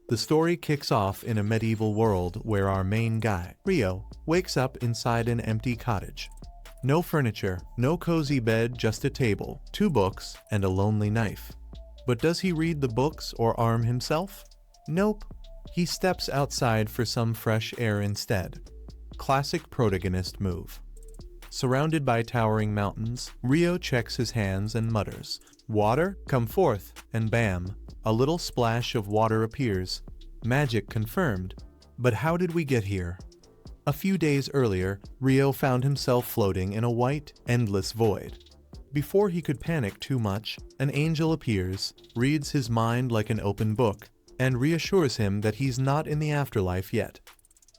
The story kicks off in a medieval world where our main guy, Rio, wakes up inside an empty cottage. No furniture, no cozy bed, just a table, 2 books, and a lonely knife. But does he read the books or arm himself? Nope. He steps outside for some fresh air instead. Classic protagonist move. Surrounded by towering mountains, Rio checks his hands and mutters, "Water, come forth," and bam, a little splash of water appears. Magic confirmed. But how did we get here? A few days earlier, Rio found himself floating in a white, endless void. Before he could panic too much, an angel appears, reads his mind like an open book, and reassures him that he's not in the afterlife yet.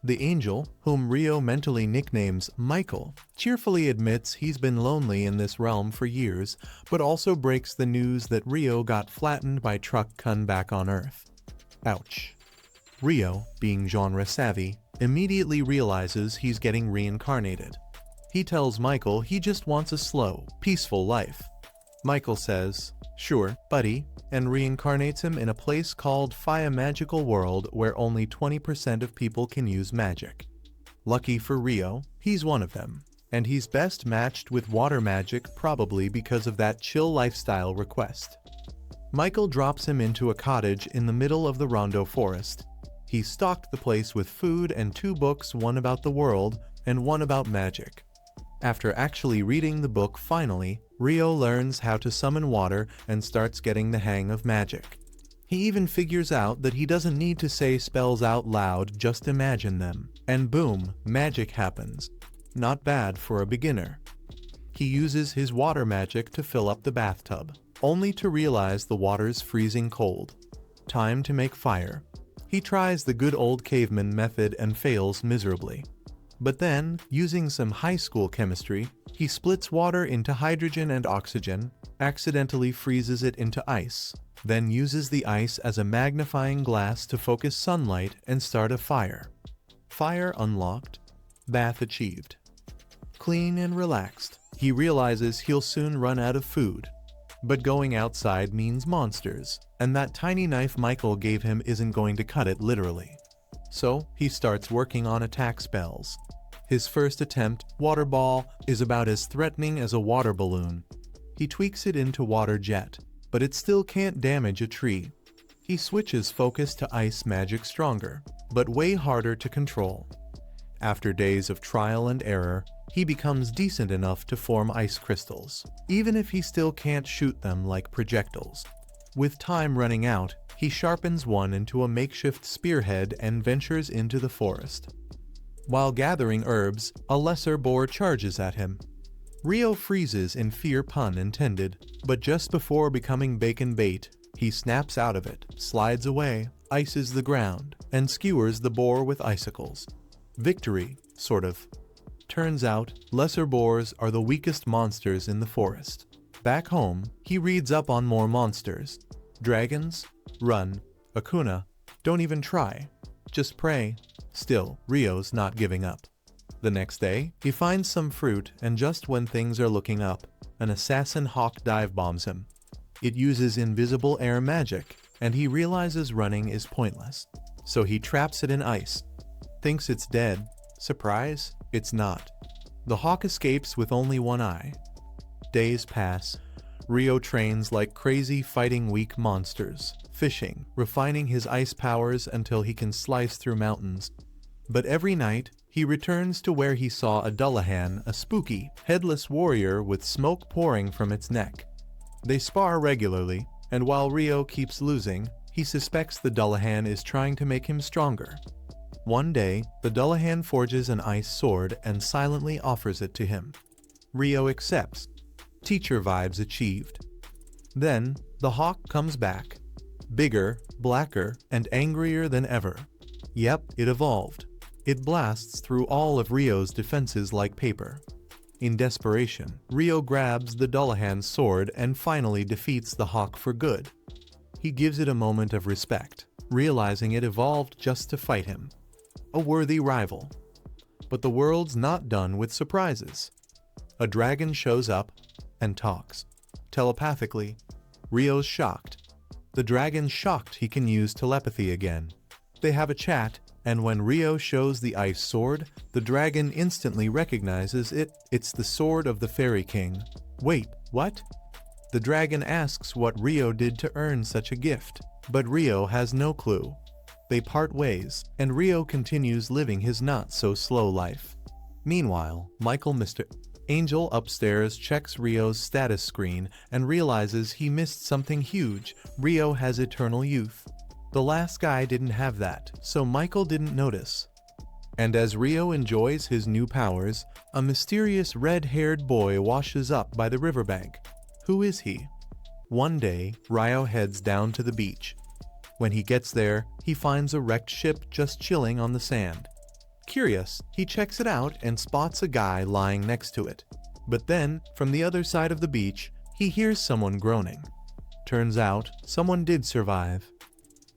The angel, whom Rio mentally nicknames Michael, cheerfully admits he's been lonely in this realm for years, but also breaks the news that Rio got flattened by truck come back on Earth. Ouch. Rio, being genre savvy, immediately realizes he's getting reincarnated. He tells Michael he just wants a slow, peaceful life. Michael says, "Sure, buddy," and reincarnates him in a place called Faya Magical World where only 20% of people can use magic. Lucky for Rio, he's one of them, and he's best matched with water magic probably because of that chill lifestyle request. Michael drops him into a cottage in the middle of the Rondo Forest. He stocked the place with food and 2 books, one about the world and one about magic. After actually reading the book finally, Rio learns how to summon water and starts getting the hang of magic. He even figures out that he doesn't need to say spells out loud, just imagine them, and boom, magic happens. Not bad for a beginner. He uses his water magic to fill up the bathtub, only to realize the water's freezing cold. Time to make fire. He tries the good old caveman method and fails miserably. But then, using some high school chemistry, he splits water into hydrogen and oxygen, accidentally freezes it into ice, then uses the ice as a magnifying glass to focus sunlight and start a fire. Fire unlocked. Bath achieved. Clean and relaxed, he realizes he'll soon run out of food. But going outside means monsters, and that tiny knife Michael gave him isn't going to cut it literally. So, he starts working on attack spells. His first attempt, Water Ball, is about as threatening as a water balloon. He tweaks it into Water Jet, but it still can't damage a tree. He switches focus to Ice Magic Stronger, but way harder to control. After days of trial and error, he becomes decent enough to form ice crystals, even if he still can't shoot them like projectiles. With time running out, he sharpens one into a makeshift spearhead and ventures into the forest. While gathering herbs, a lesser boar charges at him. Rio freezes in fear, pun intended, but just before becoming bacon bait, he snaps out of it, slides away, ices the ground, and skewers the boar with icicles. Victory, sort of. Turns out, lesser boars are the weakest monsters in the forest. Back home, he reads up on more monsters. Dragons? Run. Akuna? Don't even try. Just pray. Still, Rio's not giving up. The next day, he finds some fruit, and just when things are looking up, an assassin hawk dive bombs him. It uses invisible air magic, and he realizes running is pointless. So he traps it in ice. Thinks it's dead. Surprise? It's not. The hawk escapes with only one eye. Days pass. Rio trains like crazy, fighting weak monsters, fishing, refining his ice powers until he can slice through mountains. But every night, he returns to where he saw a Dullahan, a spooky, headless warrior with smoke pouring from its neck. They spar regularly, and while Rio keeps losing, he suspects the Dullahan is trying to make him stronger. One day, the Dullahan forges an ice sword and silently offers it to him. Rio accepts. Teacher vibes achieved. Then, the hawk comes back. Bigger, blacker, and angrier than ever. Yep, it evolved. It blasts through all of Rio's defenses like paper. In desperation, Rio grabs the Dullahan's sword and finally defeats the hawk for good. He gives it a moment of respect, realizing it evolved just to fight him. A worthy rival. But the world's not done with surprises. A dragon shows up and talks. Telepathically. Rio's shocked. The dragon's shocked he can use telepathy again. They have a chat, and when Rio shows the ice sword, the dragon instantly recognizes it. It's the sword of the Fairy King. Wait, what? The dragon asks what Rio did to earn such a gift, but Rio has no clue. They part ways, and Rio continues living his not-so-slow life. Meanwhile, Mr. Angel upstairs checks Rio's status screen and realizes he missed something huge. Rio has eternal youth. The last guy didn't have that, so Michael didn't notice. And as Rio enjoys his new powers, a mysterious red-haired boy washes up by the riverbank. Who is he? One day, Rio heads down to the beach. When he gets there, he finds a wrecked ship just chilling on the sand. Curious, he checks it out and spots a guy lying next to it. But then, from the other side of the beach, he hears someone groaning. Turns out, someone did survive.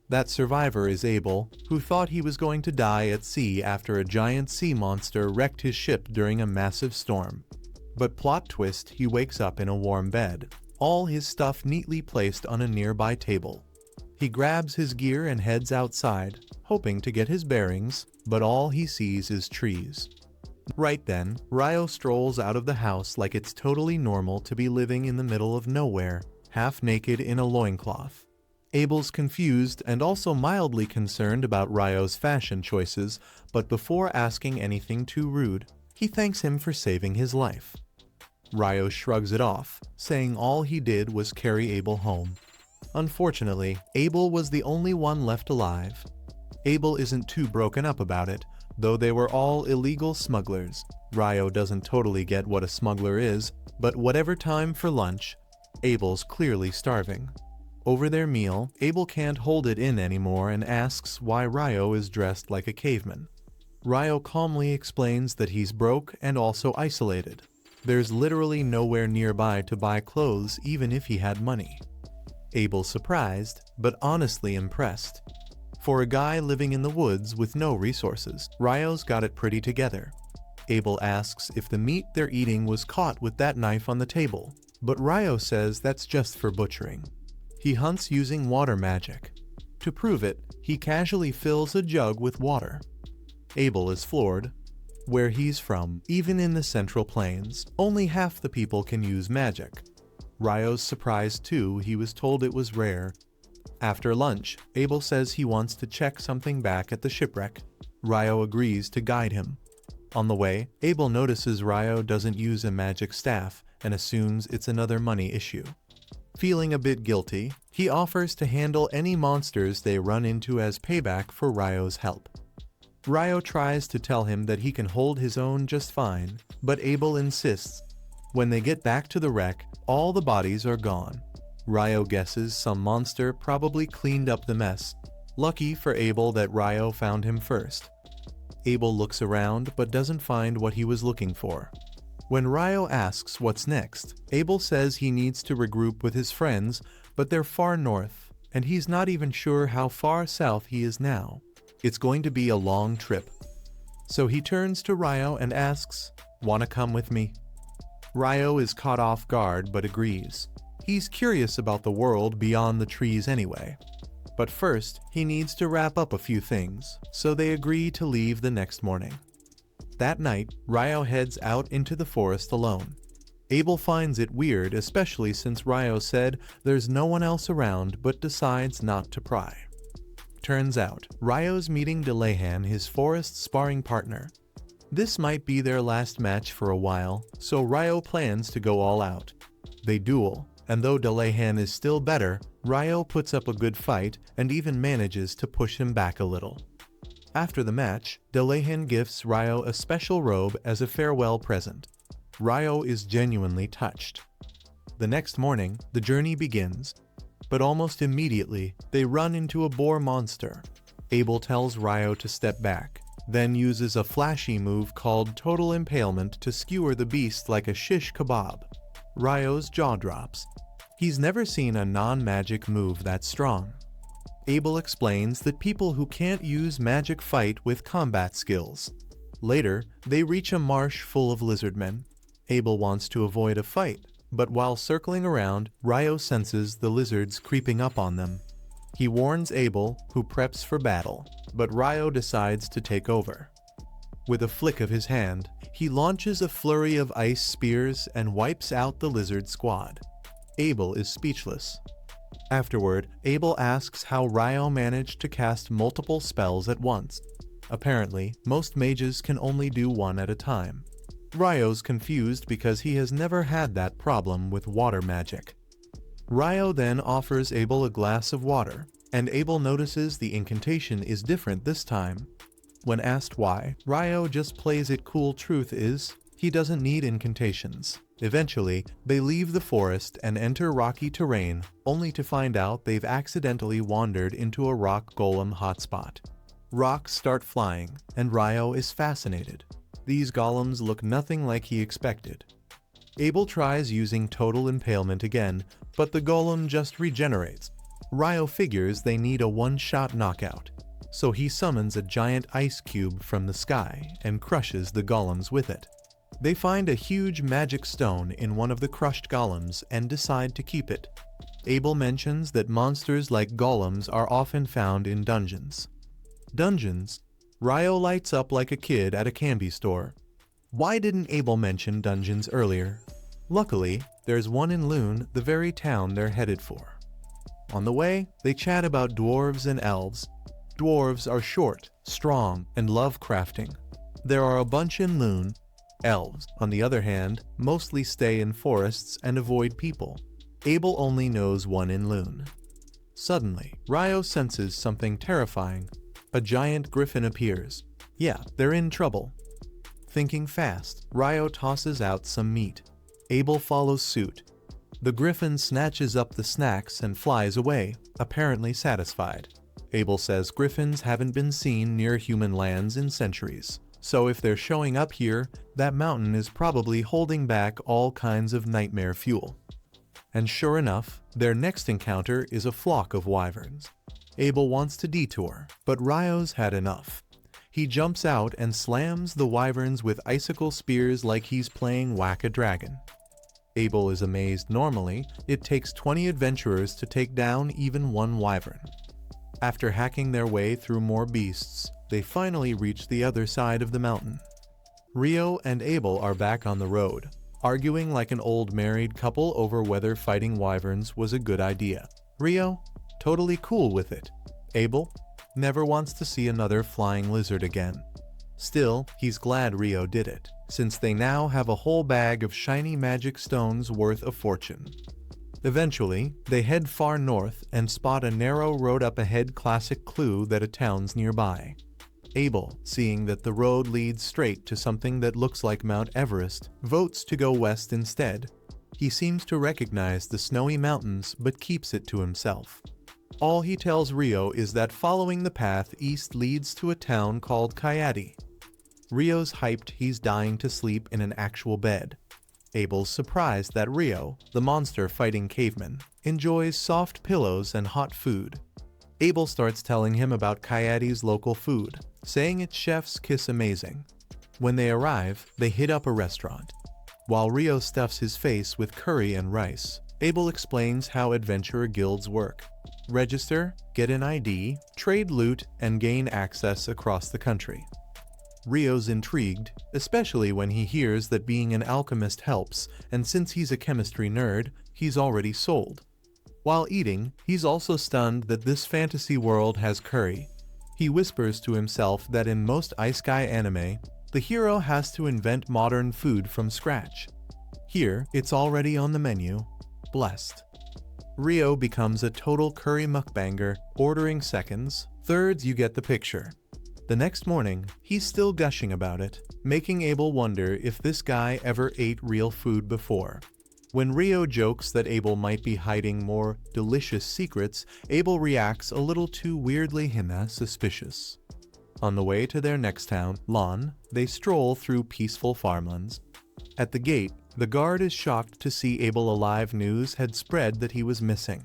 That survivor is Abel, who thought he was going to die at sea after a giant sea monster wrecked his ship during a massive storm. But plot twist, he wakes up in a warm bed, all his stuff neatly placed on a nearby table. He grabs his gear and heads outside, hoping to get his bearings, but all he sees is trees. Right then, Rio strolls out of the house like it's totally normal to be living in the middle of nowhere, half naked in a loincloth. Abel's confused and also mildly concerned about Rio's fashion choices, but before asking anything too rude, he thanks him for saving his life. Rio shrugs it off, saying all he did was carry Abel home. Unfortunately, Abel was the only one left alive. Abel isn't too broken up about it, though they were all illegal smugglers. Rio doesn't totally get what a smuggler is, but whatever time for lunch, Abel's clearly starving. Over their meal, Abel can't hold it in anymore and asks why Rio is dressed like a caveman. Rio calmly explains that he's broke and also isolated. There's literally nowhere nearby to buy clothes even if he had money. Abel's surprised, but honestly impressed. For a guy living in the woods with no resources, Rio's got it pretty together. Abel asks if the meat they're eating was caught with that knife on the table, but Rio says that's just for butchering. He hunts using water magic. To prove it, he casually fills a jug with water. Abel is floored. Where he's from, even in the Central Plains, only half the people can use magic. Rio's surprised too. He was told it was rare. After lunch, Abel says he wants to check something back at the shipwreck. Rio agrees to guide him. On the way, Abel notices Rio doesn't use a magic staff and assumes it's another money issue. Feeling a bit guilty, he offers to handle any monsters they run into as payback for Rio's help. Rio tries to tell him that he can hold his own just fine, but Abel insists. When they get back to the wreck, all the bodies are gone. Rio guesses some monster probably cleaned up the mess. Lucky for Abel that Rio found him first. Abel looks around but doesn't find what he was looking for. When Rio asks what's next, Abel says he needs to regroup with his friends, but they're far north, and he's not even sure how far south he is now. It's going to be a long trip. So he turns to Rio and asks, "Wanna come with me?" Rio is caught off guard but agrees. He's curious about the world beyond the trees anyway. But first, he needs to wrap up a few things, so they agree to leave the next morning. That night, Rio heads out into the forest alone. Abel finds it weird, especially since Rio said there's no one else around, but decides not to pry. Turns out, Rio's meeting Delahan, his forest sparring partner. This might be their last match for a while, so Rio plans to go all out. They duel, and though Delahan is still better, Rio puts up a good fight and even manages to push him back a little. After the match, Delahan gifts Rio a special robe as a farewell present. Rio is genuinely touched. The next morning, the journey begins, but almost immediately, they run into a boar monster. Abel tells Rio to step back, then uses a flashy move called Total Impalement to skewer the beast like a shish kebab. Rio's jaw drops. He's never seen a non-magic move that strong. Abel explains that people who can't use magic fight with combat skills. Later, they reach a marsh full of lizardmen. Abel wants to avoid a fight, But while circling around, Ryo senses the lizards creeping up on them. He warns Abel, who preps for battle, but Ryo decides to take over. With a flick of his hand, he launches a flurry of ice spears and wipes out the lizard squad. Abel is speechless. Afterward, Abel asks how Ryo managed to cast multiple spells at once. Apparently, most mages can only do one at a time. Ryo's confused because he has never had that problem with water magic. Ryo then offers Abel a glass of water, and Abel notices the incantation is different this time. When asked why, Ryo just plays it cool. Truth is, he doesn't need incantations. Eventually, they leave the forest and enter rocky terrain, only to find out they've accidentally wandered into a rock golem hotspot. Rocks start flying, and Ryo is fascinated. These golems look nothing like he expected. Abel tries using total impalement again, but the golem just regenerates. Ryo figures they need a one-shot knockout, so he summons a giant ice cube from the sky and crushes the golems with it. They find a huge magic stone in one of the crushed golems and decide to keep it. Abel mentions that monsters like golems are often found in dungeons. Dungeons? Ryo lights up like a kid at a candy store. Why didn't Abel mention dungeons earlier? Luckily, there's one in Lune, the very town they're headed for. On the way, they chat about dwarves and elves. Dwarves are short, strong, and love crafting. There are a bunch in Lune. Elves, on the other hand, mostly stay in forests and avoid people. Abel only knows one in Lune. Suddenly, Ryo senses something terrifying. A giant griffin appears. Yeah, they're in trouble. Thinking fast, Ryo tosses out some meat. Abel follows suit. The griffin snatches up the snacks and flies away, apparently satisfied. Abel says griffins haven't been seen near human lands in centuries, so if they're showing up here, that mountain is probably holding back all kinds of nightmare fuel. And sure enough, their next encounter is a flock of wyverns. Abel wants to detour, but Ryo's had enough. He jumps out and slams the wyverns with icicle spears like he's playing Whack-A-Dragon. Abel is amazed. Normally, it takes 20 adventurers to take down even one wyvern. After hacking their way through more beasts, they finally reach the other side of the mountain. Ryo and Abel are back on the road, arguing like an old married couple over whether fighting wyverns was a good idea. Ryo? Totally cool with it. Abel? Never wants to see another flying lizard again. Still, he's glad Ryo did it, since they now have a whole bag of shiny magic stones worth a fortune. Eventually, they head far north and spot a narrow road up ahead. Classic clue that a town's nearby. Abel, seeing that the road leads straight to something that looks like Mount Everest, votes to go west instead. He seems to recognize the snowy mountains but keeps it to himself. All he tells Ryo is that following the path east leads to a town called Kayati. Ryo's hyped he's dying to sleep in an actual bed. Abel's surprised that Ryo, the monster fighting caveman, enjoys soft pillows and hot food. Abel starts telling him about Kayati's local food, saying its chef's kiss amazing. When they arrive, they hit up a restaurant. While Ryo stuffs his face with curry and rice, Abel explains how adventurer guilds work. Register, get an ID, trade loot, and gain access across the country. Ryo's intrigued, especially when he hears that being an alchemist helps, and since he's a chemistry nerd, he's already sold. While eating, he's also stunned that this fantasy world has curry. He whispers to himself that in most isekai anime, the hero has to invent modern food from scratch. Here, it's already on the menu. Blessed. Ryo becomes a total curry mukbanger, ordering seconds, thirds. You get the picture. The next morning, he's still gushing about it, making Abel wonder if this guy ever ate real food before. When Ryo jokes that Abel might be hiding more delicious secrets, Abel reacts a little too weirdly suspicious. On the way to their next town, Lon, they stroll through peaceful farmlands. At the gate, the guard is shocked to see Abel alive. News had spread that he was missing.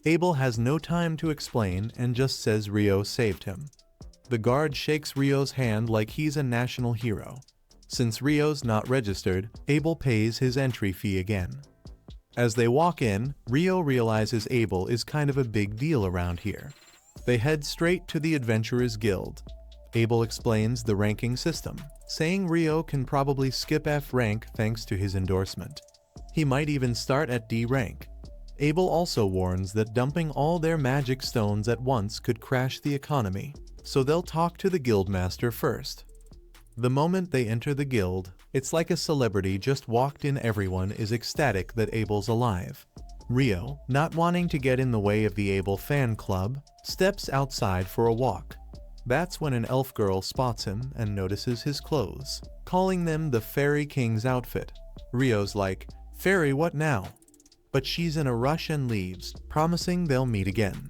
Abel has no time to explain and just says Ryo saved him. The guard shakes Ryo's hand like he's a national hero. Since Ryo's not registered, Abel pays his entry fee again. As they walk in, Rio realizes Abel is kind of a big deal around here. They head straight to the Adventurers Guild. Abel explains the ranking system, saying Rio can probably skip F rank thanks to his endorsement. He might even start at D rank. Abel also warns that dumping all their magic stones at once could crash the economy, so they'll talk to the guildmaster first. The moment they enter the guild, it's like a celebrity just walked in. Everyone is ecstatic that Abel's alive. Rio, not wanting to get in the way of the Abel fan club, steps outside for a walk. That's when an elf girl spots him and notices his clothes, calling them the Fairy King's outfit. Rio's like, "Fairy, what now?" But she's in a rush and leaves, promising they'll meet again.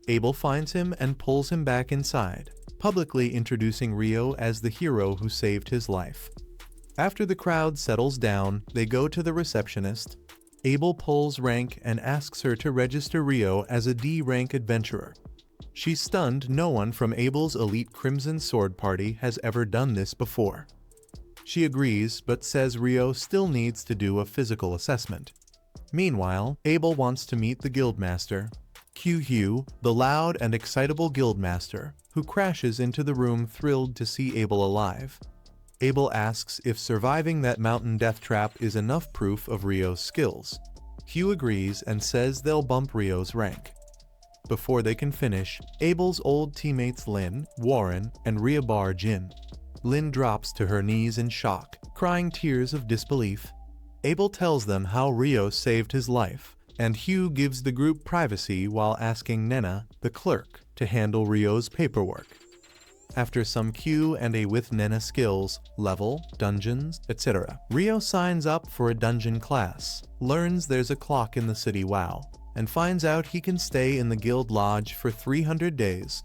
Abel finds him and pulls him back inside, publicly introducing Rio as the hero who saved his life. After the crowd settles down, they go to the receptionist. Abel pulls rank and asks her to register Rio as a D-rank adventurer. She's stunned. No one from Abel's elite Crimson Sword party has ever done this before. She agrees, but says Rio still needs to do a physical assessment. Meanwhile, Abel wants to meet the guildmaster, Hugh, the loud and excitable guildmaster, who crashes into the room thrilled to see Abel alive. Abel asks if surviving that mountain death trap is enough proof of Rio's skills. Hugh agrees and says they'll bump Rio's rank. Before they can finish, Abel's old teammates Lynn, Warren, and Ria barge in. Lynn drops to her knees in shock, crying tears of disbelief. Abel tells them how Rio saved his life, and Hugh gives the group privacy while asking Nena, the clerk, to handle Rio's paperwork. After some Q&A with Nena skills, level, dungeons, etc., Rio signs up for a dungeon class, learns there's a clock in the city WoW, and finds out he can stay in the guild lodge for 300 days.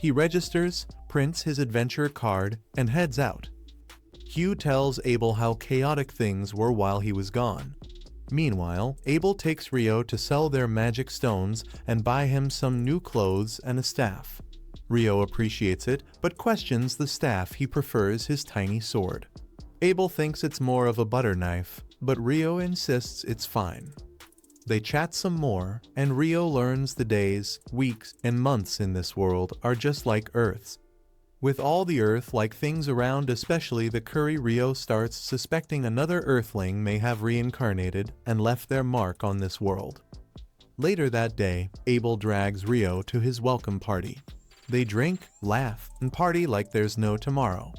He registers, prints his adventure card, and heads out. Hugh tells Abel how chaotic things were while he was gone. Meanwhile, Abel takes Rio to sell their magic stones and buy him some new clothes and a staff. Rio appreciates it, but questions the staff. He prefers his tiny sword. Abel thinks it's more of a butter knife, but Rio insists it's fine. They chat some more, and Rio learns the days, weeks, and months in this world are just like Earth's. With all the Earth-like things around, especially the curry, Rio starts suspecting another Earthling may have reincarnated and left their mark on this world. Later that day, Abel drags Rio to his welcome party. They drink, laugh, and party like there's no tomorrow.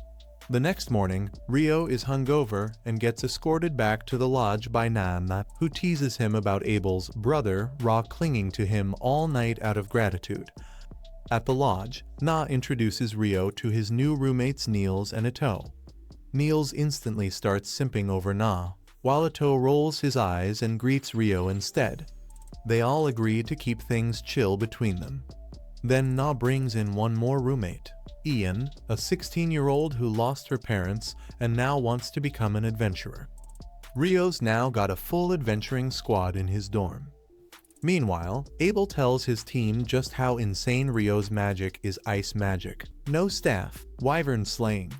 The next morning, Rio is hungover and gets escorted back to the lodge by Nana, who teases him about Abel's brother, Ra, clinging to him all night out of gratitude. At the lodge, Na introduces Rio to his new roommates Niels and Ito. Niels instantly starts simping over Na, while Ito rolls his eyes and greets Rio instead. They all agree to keep things chill between them. Then Na brings in one more roommate, Ian, a 16-year-old who lost her parents and now wants to become an adventurer. Rio's now got a full adventuring squad in his dorm. Meanwhile, Abel tells his team just how insane Rio's magic is. Ice magic. No staff, wyvern slaying.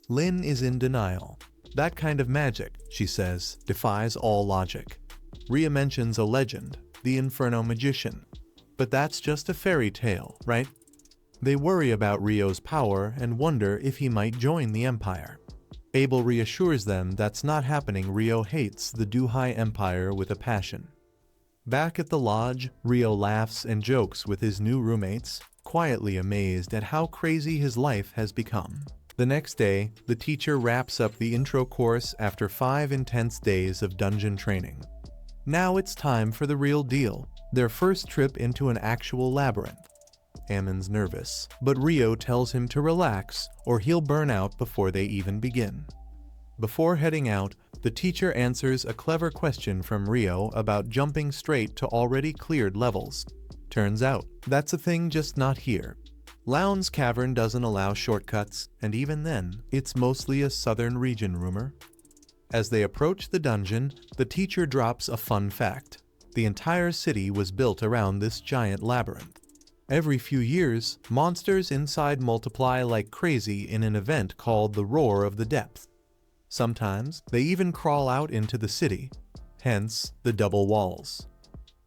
Lynn is in denial. That kind of magic, she says, defies all logic. Ria mentions a legend, the Inferno Magician. But that's just a fairy tale, right? They worry about Rio's power and wonder if he might join the Empire. Abel reassures them that's not happening. Rio hates the Duhai Empire with a passion. Back at the lodge, Rio laughs and jokes with his new roommates, quietly amazed at how crazy his life has become. The next day, the teacher wraps up the intro course after 5 intense days of dungeon training. Now it's time for the real deal, their first trip into an actual labyrinth. Ammon's nervous, but Rio tells him to relax or he'll burn out before they even begin. Before heading out, the teacher answers a clever question from Rio about jumping straight to already cleared levels. Turns out, that's a thing, just not here. Loun's Cavern doesn't allow shortcuts, and even then, it's mostly a southern region rumor. As they approach the dungeon, the teacher drops a fun fact. The entire city was built around this giant labyrinth. Every few years, monsters inside multiply like crazy in an event called the Roar of the Depth. Sometimes, they even crawl out into the city. hence the double walls.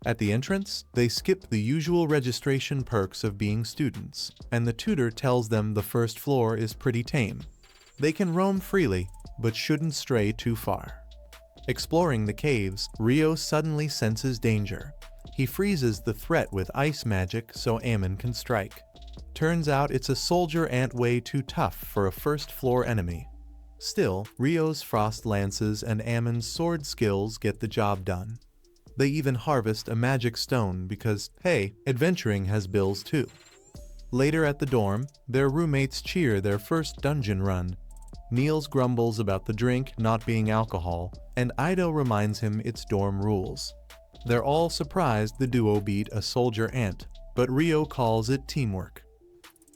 At the entrance, they skip the usual registration perks of being students, and the tutor tells them the first floor is pretty tame. They can roam freely, but shouldn't stray too far. Exploring the caves, Rio suddenly senses danger. He freezes the threat with ice magic so Ammon can strike. Turns out it's a soldier ant way too tough for a first-floor enemy. Still, Rio's frost lances and Ammon's sword skills get the job done. They even harvest a magic stone because, hey, adventuring has bills too. Later at the dorm, their roommates cheer their first dungeon run. Niels grumbles about the drink not being alcohol, and Ido reminds him it's dorm rules. They're all surprised the duo beat a soldier ant, but Rio calls it teamwork.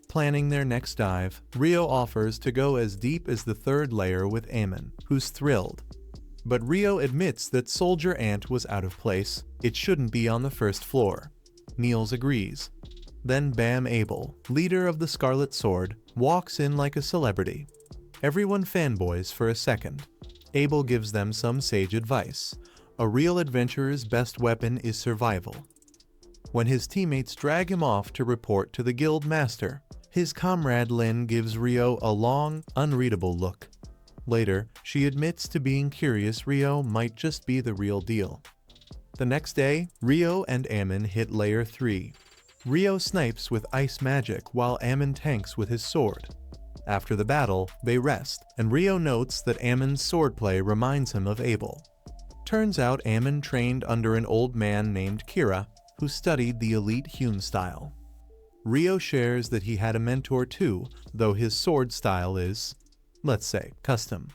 Planning their next dive, Rio offers to go as deep as the third layer with Ammon, who's thrilled. But Rio admits that Soldier Ant was out of place. It shouldn't be on the first floor. Niels agrees. Then Bam Abel, leader of the Scarlet Sword, walks in like a celebrity. Everyone fanboys for a second. Abel gives them some sage advice. A real adventurer's best weapon is survival. When his teammates drag him off to report to the guild master, his comrade Lin gives Rio a long, unreadable look. Later, she admits to being curious Rio might just be the real deal. The next day, Rio and Ammon hit Layer 3. Rio snipes with ice magic while Ammon tanks with his sword. After the battle, they rest, and Rio notes that Ammon's swordplay reminds him of Abel. Turns out Ammon trained under an old man named Kira, who studied the elite hewn style. Rio shares that he had a mentor too, though his sword style is, let's say, custom.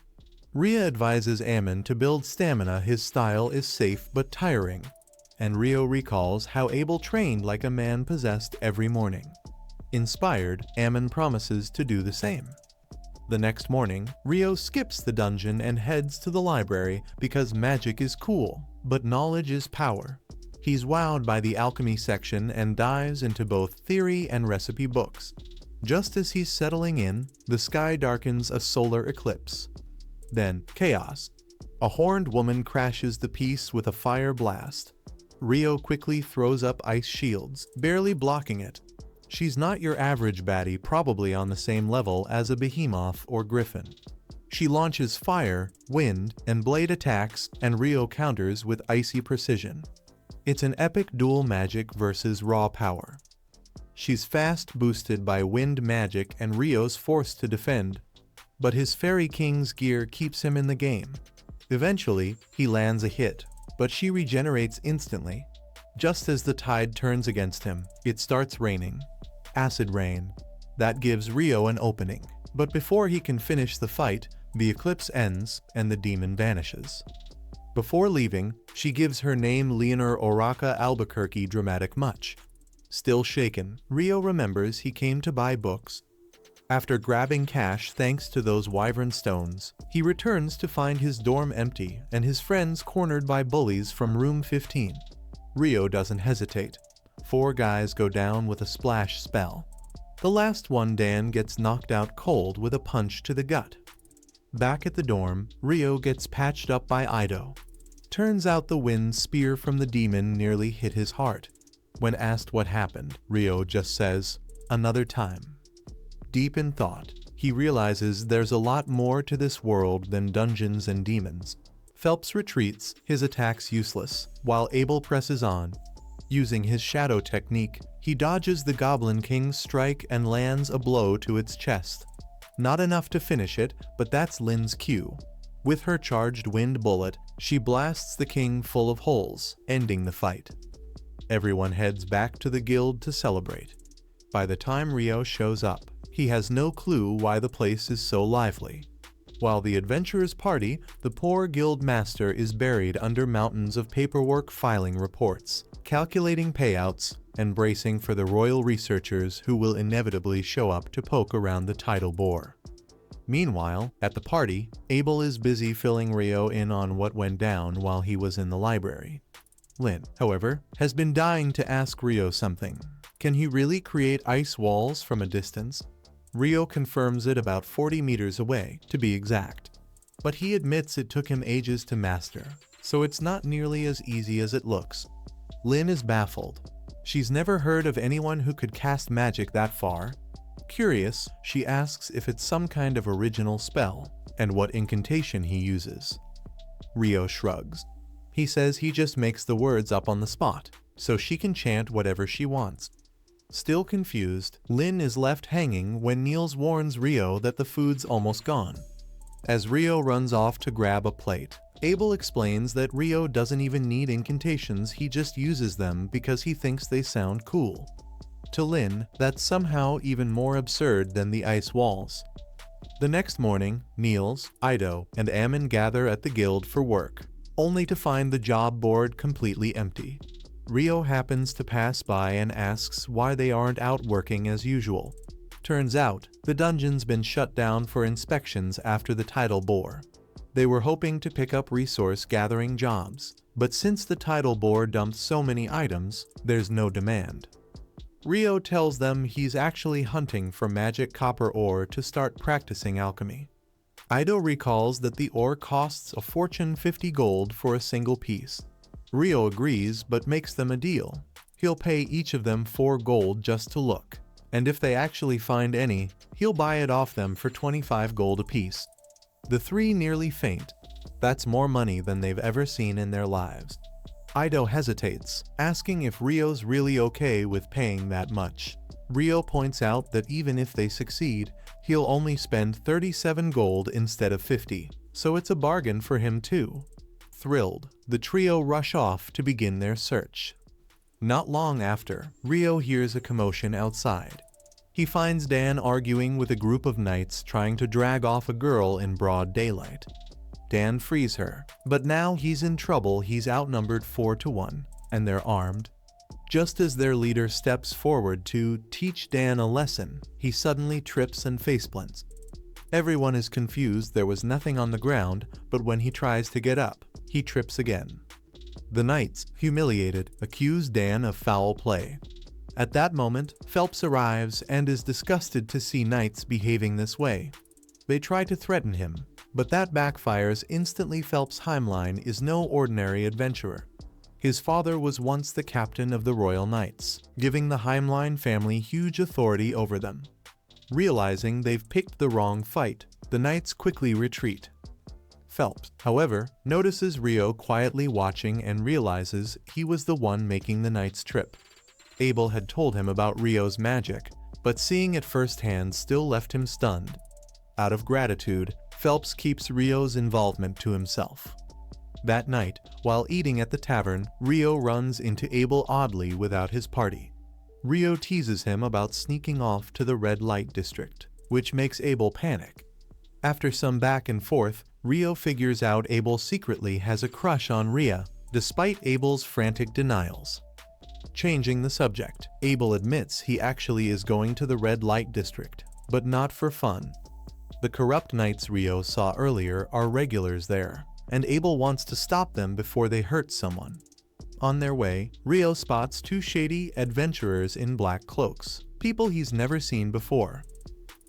Rio advises Ammon to build stamina. His style is safe but tiring, and Rio recalls how Abel trained like a man possessed every morning. Inspired, Ammon promises to do the same. The next morning, Rio skips the dungeon and heads to the library because magic is cool, but knowledge is power. He's wowed by the alchemy section and dives into both theory and recipe books. Just as he's settling in, the sky darkens a solar eclipse. Then, chaos. A horned woman crashes the piece with a fire blast. Rio quickly throws up ice shields, barely blocking it. She's not your average baddie, probably on the same level as a behemoth or griffin. She launches fire, wind, and blade attacks, and Rio counters with icy precision. It's an epic dual magic versus raw power. She's fast boosted by wind magic and Rio's forced to defend, but his Fairy King's gear keeps him in the game. Eventually, he lands a hit, but she regenerates instantly. Just as the tide turns against him, it starts raining. Acid rain. That gives Rio an opening, but before he can finish the fight, the eclipse ends and the demon vanishes. Before leaving, she gives her name Leonor Oraca Albuquerque dramatic much. Still shaken, Rio remembers he came to buy books. After grabbing cash thanks to those wyvern stones, he returns to find his dorm empty and his friends cornered by bullies from room 15. Rio doesn't hesitate. 4 guys go down with a splash spell. The last one, Dan, gets knocked out cold with a punch to the gut. Back at the dorm, Rio gets patched up by Ido. Turns out the wind spear from the demon nearly hit his heart. When asked what happened, Rio just says, "Another time." Deep in thought, he realizes there's a lot more to this world than dungeons and demons. Phelps retreats, his attacks useless, while Abel presses on. Using his shadow technique, he dodges the Goblin King's strike and lands a blow to its chest. Not enough to finish it, but that's Lin's cue. With her charged wind bullet, she blasts the king full of holes, ending the fight. Everyone heads back to the guild to celebrate. By the time Rio shows up, he has no clue why the place is so lively. While the adventurers party, the poor guild master is buried under mountains of paperwork, filing reports, calculating payouts, and bracing for the royal researchers who will inevitably show up to poke around the tidal bore. Meanwhile, at the party, Abel is busy filling Rio in on what went down while he was in the library. Lin, however, has been dying to ask Rio something. Can he really create ice walls from a distance? Rio confirms it about 40 meters away, to be exact. But he admits it took him ages to master. so it's not nearly as easy as it looks. Lin is baffled. She's never heard of anyone who could cast magic that far. Curious, she asks if it's some kind of original spell, and what incantation he uses. Rio shrugs. He says he just makes the words up on the spot, so she can chant whatever she wants. Still confused, Lin is left hanging when Niels warns Rio that the food's almost gone. As Rio runs off to grab a plate, Abel explains that Rio doesn't even need incantations, he just uses them because he thinks they sound cool. To Lin, that's somehow even more absurd than the ice walls. The next morning, Niels, Ido, and Ammon gather at the guild for work, only to find the job board completely empty. Rio happens to pass by and asks why they aren't out working as usual. Turns out, the dungeon's been shut down for inspections after the tidal bore. They were hoping to pick up resource gathering jobs, but since the tidal bore dumped so many items, there's no demand. Rio tells them he's actually hunting for magic copper ore to start practicing alchemy. Ido recalls that the ore costs a fortune 50 gold for a single piece. Rio agrees but makes them a deal. He'll pay each of them 4 gold just to look, and if they actually find any, he'll buy it off them for 25 gold apiece. The three nearly faint. That's more money than they've ever seen in their lives. Ido hesitates, asking if Rio's really okay with paying that much. Rio points out that even if they succeed, he'll only spend 37 gold instead of 50, so it's a bargain for him too. Thrilled, the trio rush off to begin their search. Not long after, Rio hears a commotion outside. He finds Dan arguing with a group of knights trying to drag off a girl in broad daylight. Dan frees her, but now he's in trouble. He's outnumbered 4-1, and they're armed. Just as their leader steps forward to teach Dan a lesson, he suddenly trips and faceplants. Everyone is confused. There was nothing on the ground, but when he tries to get up, he trips again. The knights, humiliated, accuse Dan of foul play. At that moment, Phelps arrives and is disgusted to see knights behaving this way. They try to threaten him, but that backfires instantly. Phelps' Heimline is no ordinary adventurer. His father was once the captain of the Royal Knights, giving the Heimline family huge authority over them. Realizing they've picked the wrong fight, the knights quickly retreat. Phelps, however, notices Rio quietly watching and realizes he was the one making the knights trip. Abel had told him about Rio's magic, but seeing it firsthand still left him stunned. Out of gratitude, Phelps keeps Rio's involvement to himself. That night, while eating at the tavern, Rio runs into Abel oddly without his party. Rio teases him about sneaking off to the red light district, which makes Abel panic. After some back and forth, Rio figures out Abel secretly has a crush on Ria, despite Abel's frantic denials. Changing the subject, Abel admits he actually is going to the red light district, but not for fun. The corrupt knights Rio saw earlier are regulars there, and Abel wants to stop them before they hurt someone. On their way, Rio spots 2 shady adventurers in black cloaks, people he's never seen before.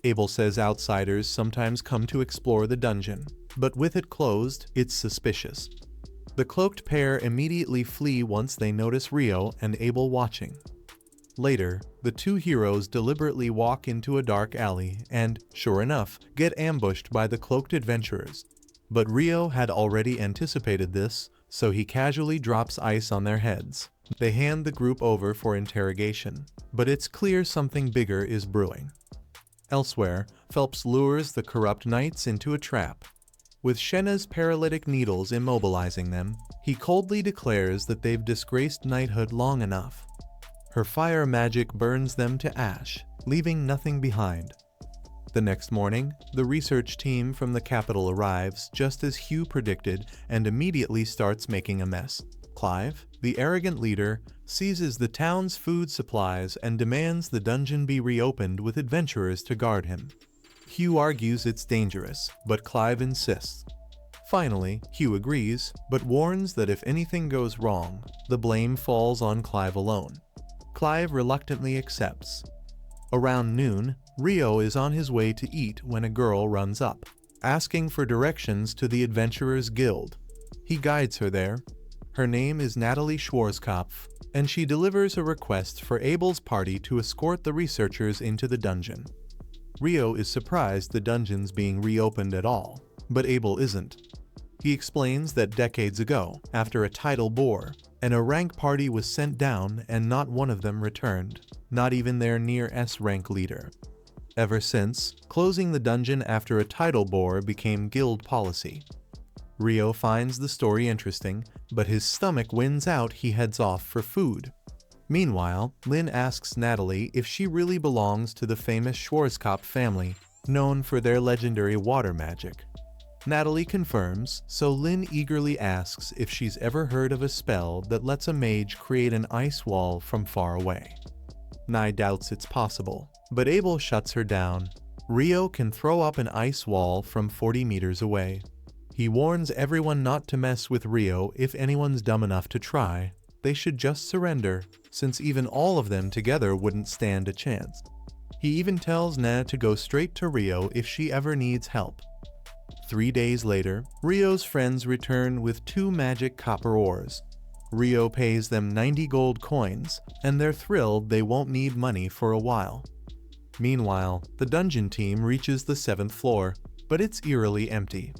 Abel says outsiders sometimes come to explore the dungeon, but with it closed, it's suspicious. The cloaked pair immediately flee once they notice Rio and Abel watching. Later, the 2 heroes deliberately walk into a dark alley and, sure enough, get ambushed by the cloaked adventurers. But Rio had already anticipated this, so he casually drops ice on their heads. They hand the group over for interrogation, but it's clear something bigger is brewing. Elsewhere, Phelps lures the corrupt knights into a trap. With Shenna's paralytic needles immobilizing them, he coldly declares that they've disgraced knighthood long enough. Her fire magic burns them to ash, leaving nothing behind. The next morning, the research team from the capital arrives just as Hugh predicted and immediately starts making a mess. Clive, the arrogant leader, seizes the town's food supplies and demands the dungeon be reopened with adventurers to guard him. Hugh argues it's dangerous, but Clive insists. Finally, Hugh agrees, but warns that if anything goes wrong, the blame falls on Clive alone. Clive reluctantly accepts. Around noon, Rio is on his way to eat when a girl runs up, asking for directions to the Adventurers Guild. He guides her there. Her name is Natalie Schwarzkopf, and she delivers a request for Abel's party to escort the researchers into the dungeon. Rio is surprised the dungeon's being reopened at all, but Abel isn't. He explains that decades ago, after a tidal bore, an rank party was sent down and not one of them returned, not even their near S-rank leader. Ever since, closing the dungeon after a tidal bore became guild policy. Rio finds the story interesting, but his stomach wins out. He heads off for food. Meanwhile, Lynn asks Natalie if she really belongs to the famous Schwarzkopf family, known for their legendary water magic. Natalie confirms, so Lynn eagerly asks if she's ever heard of a spell that lets a mage create an ice wall from far away. Nye doubts it's possible, but Abel shuts her down. Rio can throw up an ice wall from 40 meters away. He warns everyone not to mess with Rio. If anyone's dumb enough to try, they should just surrender, since even all of them together wouldn't stand a chance. He even tells Na to go straight to Rio if she ever needs help. 3 days later, Rio's friends return with 2 magic copper ores. Rio pays them 90 gold coins, and they're thrilled they won't need money for a while. Meanwhile, the dungeon team reaches the 7th floor, but it's eerily empty.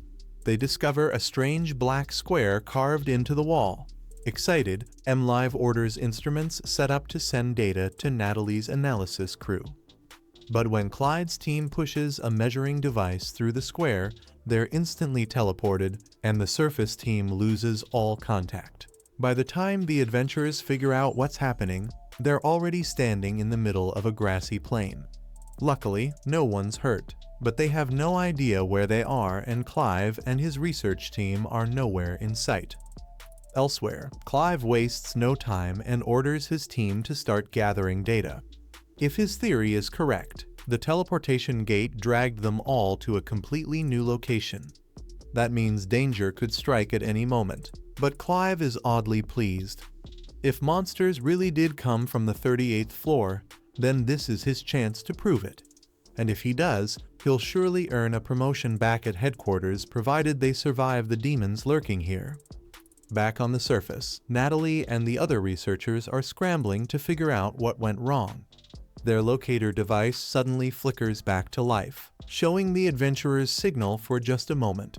They discover a strange black square carved into the wall. Excited, MLive orders instruments set up to send data to Natalie's analysis crew. But when Clyde's team pushes a measuring device through the square, they're instantly teleported, and the surface team loses all contact. By the time the adventurers figure out what's happening, they're already standing in the middle of a grassy plain. Luckily, no one's hurt, but they have no idea where they are, and Clive and his research team are nowhere in sight. Elsewhere, Clive wastes no time and orders his team to start gathering data. If his theory is correct, the teleportation gate dragged them all to a completely new location. That means danger could strike at any moment, but Clive is oddly pleased. If monsters really did come from the 38th floor, then this is his chance to prove it. And if he does, he'll surely earn a promotion back at headquarters, provided they survive the demons lurking here. Back on the surface, Natalie and the other researchers are scrambling to figure out what went wrong. Their locator device suddenly flickers back to life, showing the adventurers' signal for just a moment.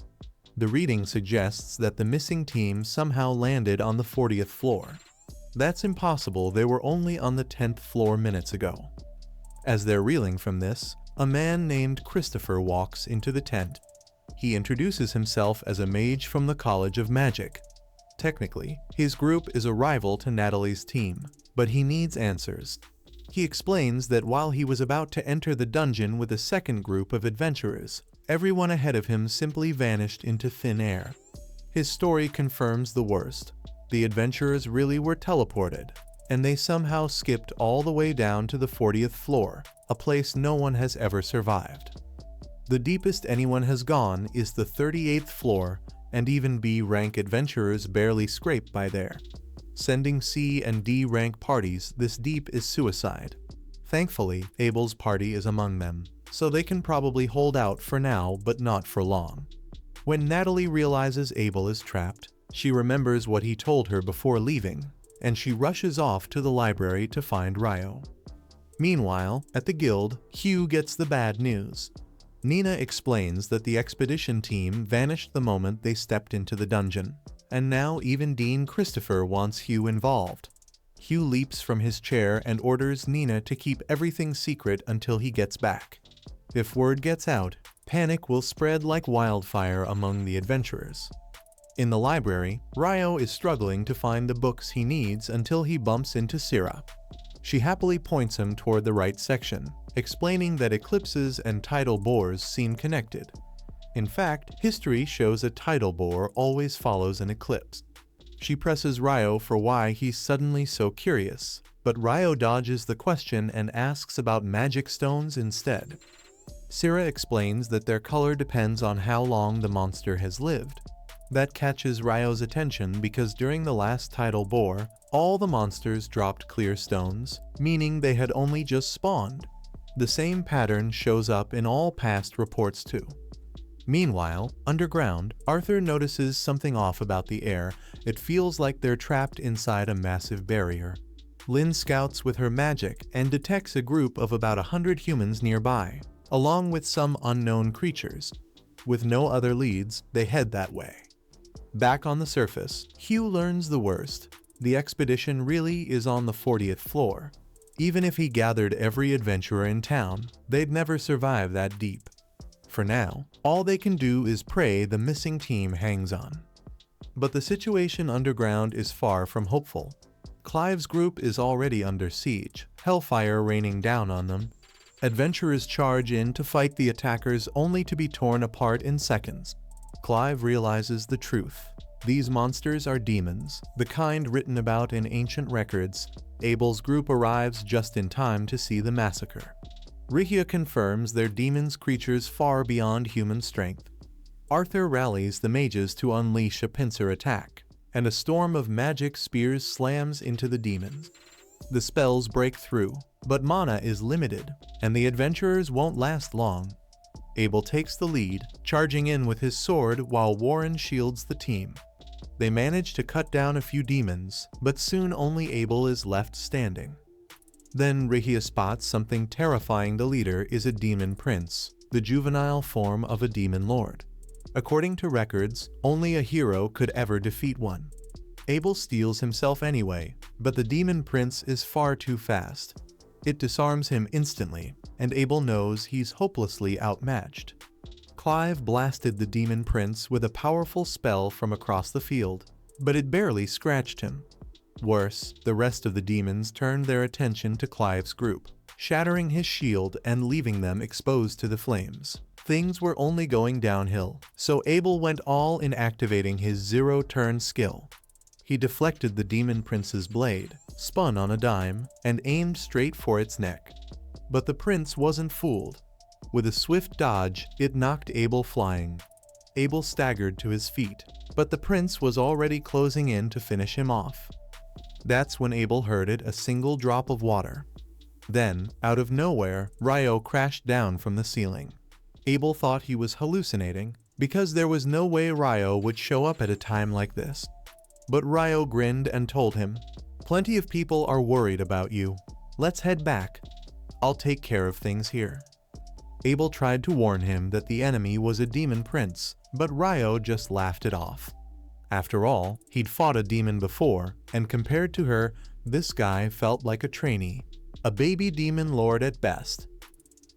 The reading suggests that the missing team somehow landed on the 40th floor. That's impossible, they were only on the 10th floor minutes ago. As they're reeling from this, a man named Christopher walks into the tent. He introduces himself as a mage from the College of Magic. Technically, his group is a rival to Natalie's team, but he needs answers. He explains that while he was about to enter the dungeon with a second group of adventurers, everyone ahead of him simply vanished into thin air. His story confirms the worst. The adventurers really were teleported, and they somehow skipped all the way down to the 40th floor, a place no one has ever survived. The deepest anyone has gone is the 38th floor, and even B-rank adventurers barely scrape by there. Sending C and D rank parties this deep is suicide. Thankfully, Abel's party is among them, so they can probably hold out for now, but not for long. When Natalie realizes Abel is trapped, she remembers what he told her before leaving, and she rushes off to the library to find Rio. Meanwhile, at the guild, Hugh gets the bad news. Nina explains that the expedition team vanished the moment they stepped into the dungeon, and now even Dean Christopher wants Hugh involved. Hugh leaps from his chair and orders Nina to keep everything secret until he gets back. If word gets out, panic will spread like wildfire among the adventurers. In the library, Rio is struggling to find the books he needs until he bumps into Syrah. She happily points him toward the right section, explaining that eclipses and tidal bores seem connected. In fact, history shows a tidal bore always follows an eclipse. She presses Rio for why he's suddenly so curious, but Rio dodges the question and asks about magic stones instead. Syrah explains that their color depends on how long the monster has lived. That catches Rio's attention because during the last tidal bore, all the monsters dropped clear stones, meaning they had only just spawned. The same pattern shows up in all past reports too. Meanwhile, underground, Arthur notices something off about the air. It feels like they're trapped inside a massive barrier. Lynn scouts with her magic and detects a group of about 100 humans nearby, along with some unknown creatures. With no other leads, they head that way. Back on the surface, Hugh learns the worst. The expedition really is on the 40th floor. Even if he gathered every adventurer in town, they'd never survive that deep. For now, all they can do is pray the missing team hangs on. But the situation underground is far from hopeful. Clive's group is already under siege, hellfire raining down on them. Adventurers charge in to fight the attackers only to be torn apart in seconds. Clive realizes the truth. These monsters are demons, the kind written about in ancient records. Abel's group arrives just in time to see the massacre. Rihia confirms they're demons, creatures far beyond human strength. Arthur rallies the mages to unleash a pincer attack, and a storm of magic spears slams into the demons. The spells break through, but mana is limited, and the adventurers won't last long. Abel takes the lead, charging in with his sword while Warren shields the team. They manage to cut down a few demons, but soon only Abel is left standing. Then Rihia spots something terrifying. The leader is a demon prince, the juvenile form of a demon lord. According to records, only a hero could ever defeat one. Abel steals himself anyway, but the demon prince is far too fast. It disarms him instantly, and Abel knows he's hopelessly outmatched. Clive blasted the demon prince with a powerful spell from across the field, but it barely scratched him. Worse, the rest of the demons turned their attention to Clive's group, shattering his shield and leaving them exposed to the flames. Things were only going downhill, so Abel went all in, activating his zero-turn skill. He deflected the demon prince's blade, spun on a dime, and aimed straight for its neck. But the prince wasn't fooled. With a swift dodge, it knocked Abel flying. Abel staggered to his feet, but the prince was already closing in to finish him off. That's when Abel herded a single drop of water. Then, out of nowhere, Ryo crashed down from the ceiling. Abel thought he was hallucinating, because there was no way Ryo would show up at a time like this. But Ryo grinned and told him, "Plenty of people are worried about you. Let's head back. I'll take care of things here." Abel tried to warn him that the enemy was a demon prince, but Ryo just laughed it off. After all, he'd fought a demon before, and compared to her, this guy felt like a trainee, a baby demon lord at best.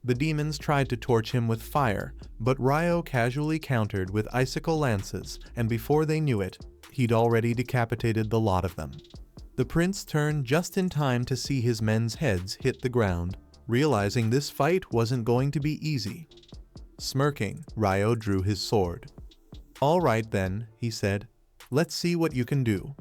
The demons tried to torch him with fire, but Ryo casually countered with icicle lances, and before they knew it, he'd already decapitated the lot of them. The prince turned just in time to see his men's heads hit the ground, realizing this fight wasn't going to be easy. Smirking, Ryo drew his sword. "All right then," he said. "Let's see what you can do."